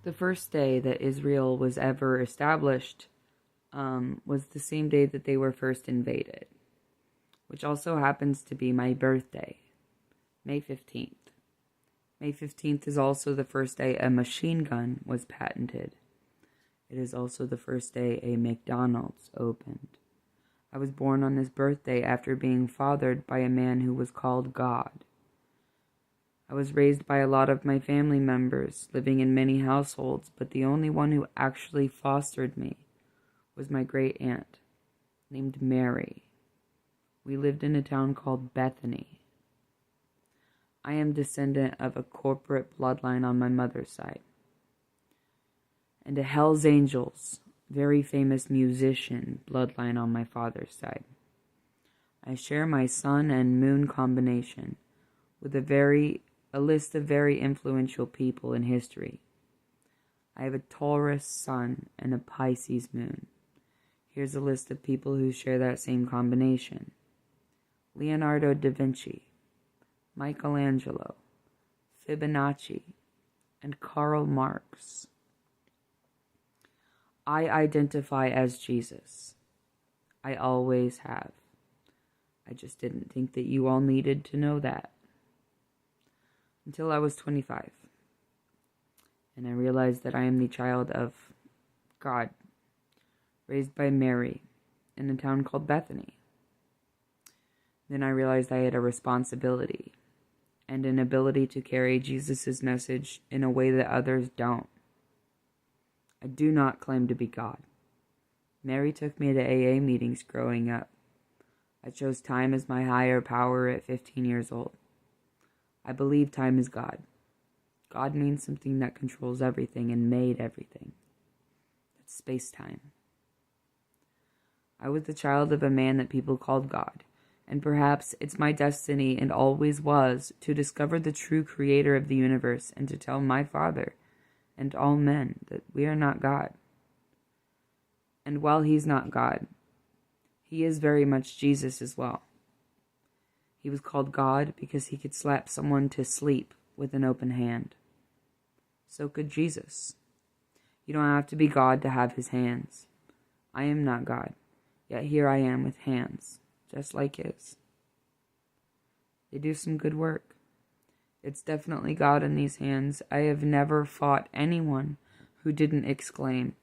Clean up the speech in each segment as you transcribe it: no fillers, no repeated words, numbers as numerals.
The first day that Israel was ever established was the same day that they were first invaded, which also happens to be my birthday, May 15th. May 15th is also the first day a machine gun was patented. It is also the first day a McDonald's opened. I was born on this birthday after being fathered by a man who was called God. I was raised by a lot of my family members, living in many households, but the only one who actually fostered me was my great aunt, named Mary. We lived in a town called Bethany. I am descendant of a corporate bloodline on my mother's side, and a Hell's Angels, very famous musician, bloodline on my father's side. I share my sun and moon combination with a list of very influential people in history. I have a Taurus sun and a Pisces moon. Here's a list of people who share that same combination: Leonardo da Vinci, Michelangelo, Fibonacci, and Karl Marx. I identify as Jesus. I always have. I just didn't think that you all needed to know that. Until I was 25. And I realized that I am the child of God, raised by Mary in a town called Bethany. Then I realized I had a responsibility and an ability to carry Jesus' message in a way that others don't. I do not claim to be God. Mary took me to AA meetings growing up. I chose time as my higher power at 15 years old. I believe time is God. God means something that controls everything and made everything. That's space-time. I was the child of a man that people called God, and perhaps it's my destiny, and always was, to discover the true creator of the universe and to tell my Father and all men that we are not God. And while he's not God, he is very much Jesus as well. He was called God because he could slap someone to sleep with an open hand. So could Jesus. You don't have to be God to have his hands. I am not God, yet here I am with hands, just like his. They do some good work. It's definitely God in these hands. I have never fought anyone who didn't exclaim,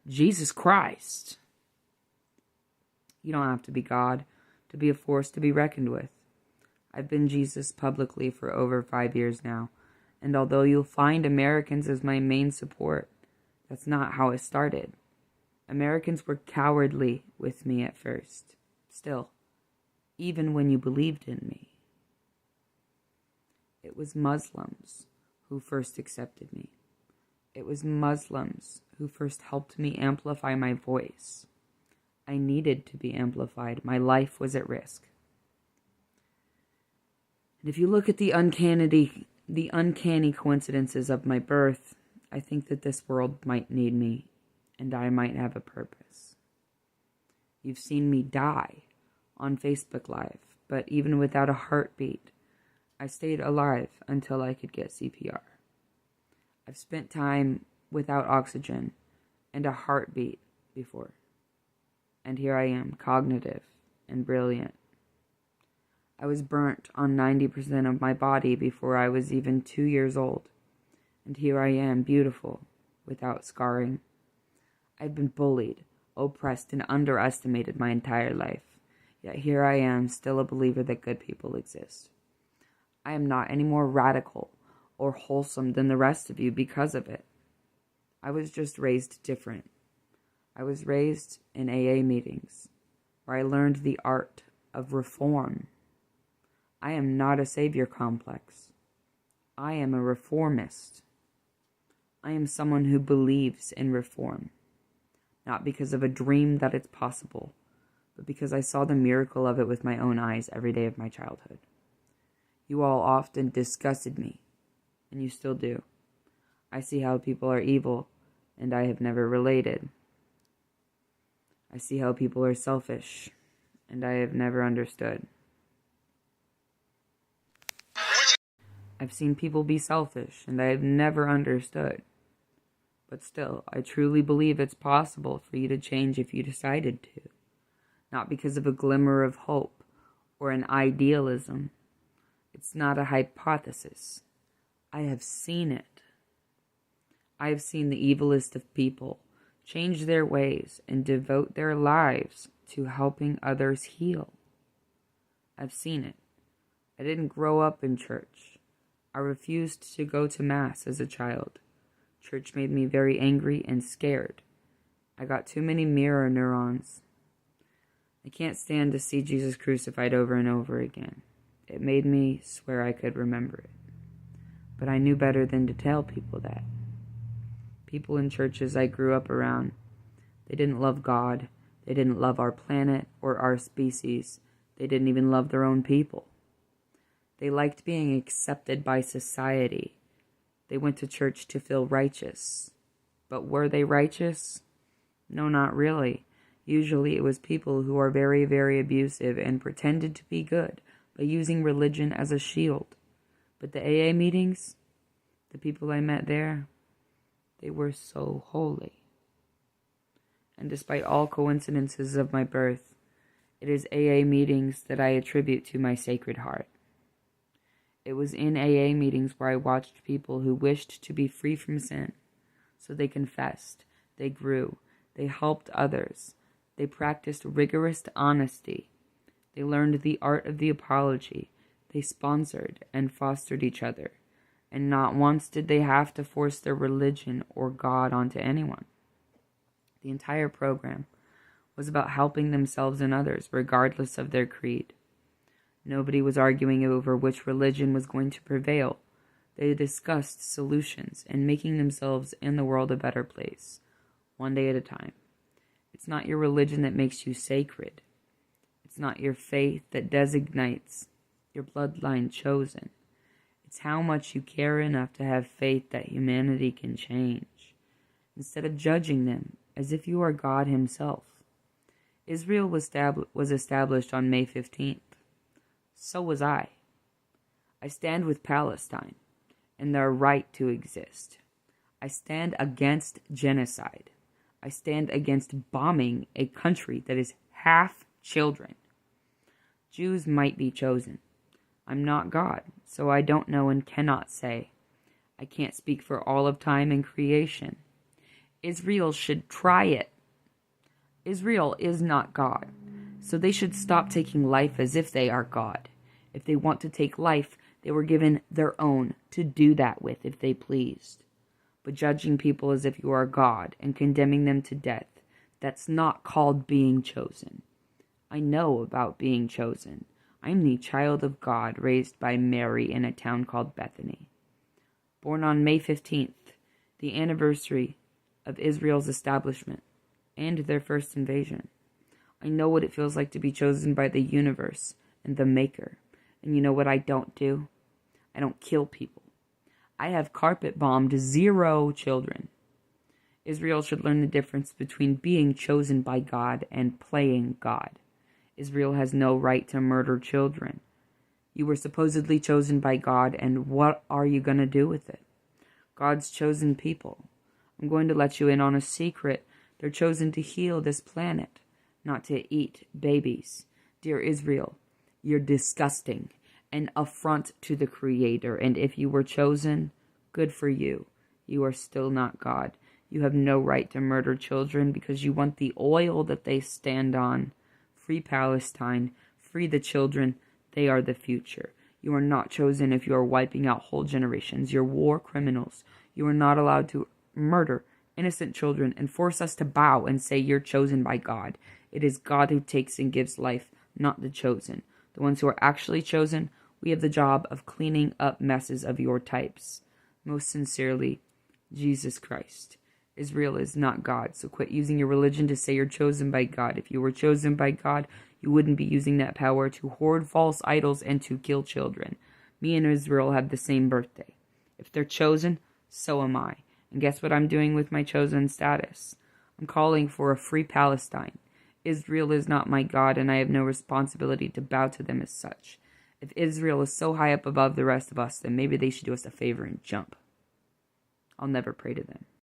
Jesus Christ! You don't have to be God to be a force to be reckoned with. I've been Jesus publicly for over 5 years now, and although you'll find Americans as my main support, that's not how it started. Americans were cowardly with me at first. Still, even when you believed in me. It was Muslims who first accepted me. It was Muslims who first helped me amplify my voice. I needed to be amplified. My life was at risk. And if you look at the uncanny coincidences of my birth, I think that this world might need me, and I might have a purpose. You've seen me die on Facebook Live, but even without a heartbeat, I stayed alive until I could get CPR. I've spent time without oxygen and a heartbeat before. And here I am, cognitive and brilliant. I was burnt on 90% of my body before I was even 2 years old. And here I am, beautiful, without scarring. I've been bullied, oppressed, and underestimated my entire life. Yet here I am, still a believer that good people exist. I am not any more radical or wholesome than the rest of you because of it. I was just raised different. I was raised in AA meetings, where I learned the art of reform. I am not a savior complex. I am a reformist. I am someone who believes in reform, not because of a dream that it's possible, but because I saw the miracle of it with my own eyes every day of my childhood. You all often disgusted me, and you still do. I see how people are evil, and I have never related. I see how people are selfish, and I have never understood. I've seen people be selfish, and I have never understood. But still, I truly believe it's possible for you to change if you decided to. Not because of a glimmer of hope or an idealism. It's not a hypothesis. I have seen it. I have seen the evilest of people change their ways and devote their lives to helping others heal. I've seen it. I didn't grow up in church. I refused to go to Mass as a child. Church made me very angry and scared. I got too many mirror neurons. I can't stand to see Jesus crucified over and over again. It made me swear I could remember it. But I knew better than to tell people that. People in churches I grew up around, they didn't love God. They didn't love our planet or our species. They didn't even love their own people. They liked being accepted by society. They went to church to feel righteous. But were they righteous? No, not really. Usually it was people who are very, very abusive and pretended to be good by using religion as a shield. But the AA meetings, the people I met there, they were so holy. And despite all coincidences of my birth, it is AA meetings that I attribute to my Sacred Heart. It was in AA meetings where I watched people who wished to be free from sin. So they confessed, they grew, they helped others, they practiced rigorous honesty, they learned the art of the apology, they sponsored and fostered each other, and not once did they have to force their religion or God onto anyone. The entire program was about helping themselves and others, regardless of their creed. Nobody was arguing over which religion was going to prevail. They discussed solutions and making themselves and the world a better place, one day at a time. It's not your religion that makes you sacred. It's not your faith that designates your bloodline chosen. It's how much you care enough to have faith that humanity can change, instead of judging them as if you are God himself. Israel was established on May 15th. So was I. I stand with Palestine and their right to exist. I stand against genocide. I stand against bombing a country that is half children. Jews might be chosen. I'm not God, so I don't know and cannot say. I can't speak for all of time and creation. Israel should try it. Israel is not God, so they should stop taking life as if they are God. If they want to take life, they were given their own to do that with if they pleased. But judging people as if you are God and condemning them to death, that's not called being chosen. I know about being chosen. I'm the child of God raised by Mary in a town called Bethany. Born on May 15th, the anniversary of Israel's establishment and their first invasion. I know what it feels like to be chosen by the universe and the Maker. And you know what I don't do? I don't kill people. I have carpet bombed 0 children. Israel should learn the difference between being chosen by God and playing God. Israel has no right to murder children. You were supposedly chosen by God, and what are you going to do with it? God's chosen people. I'm going to let you in on a secret. They're chosen to heal this planet, not to eat babies. Dear Israel, you're disgusting, an affront to the Creator, and if you were chosen, good for you. You are still not God. You have no right to murder children because you want the oil that they stand on. Free Palestine, free the children, they are the future. You are not chosen if you are wiping out whole generations. You're war criminals. You are not allowed to murder innocent children and force us to bow and say you're chosen by God. It is God who takes and gives life, not the chosen. The ones who are actually chosen, we have the job of cleaning up messes of your types. Most sincerely, Jesus Christ. Israel is not God, so quit using your religion to say you're chosen by God. If you were chosen by God, you wouldn't be using that power to hoard false idols and to kill children. Me and Israel have the same birthday. If they're chosen, so am I. And guess what I'm doing with my chosen status? I'm calling for a free Palestine. Israel is not my God, and I have no responsibility to bow to them as such. If Israel is so high up above the rest of us, then maybe they should do us a favor and jump. I'll never pray to them.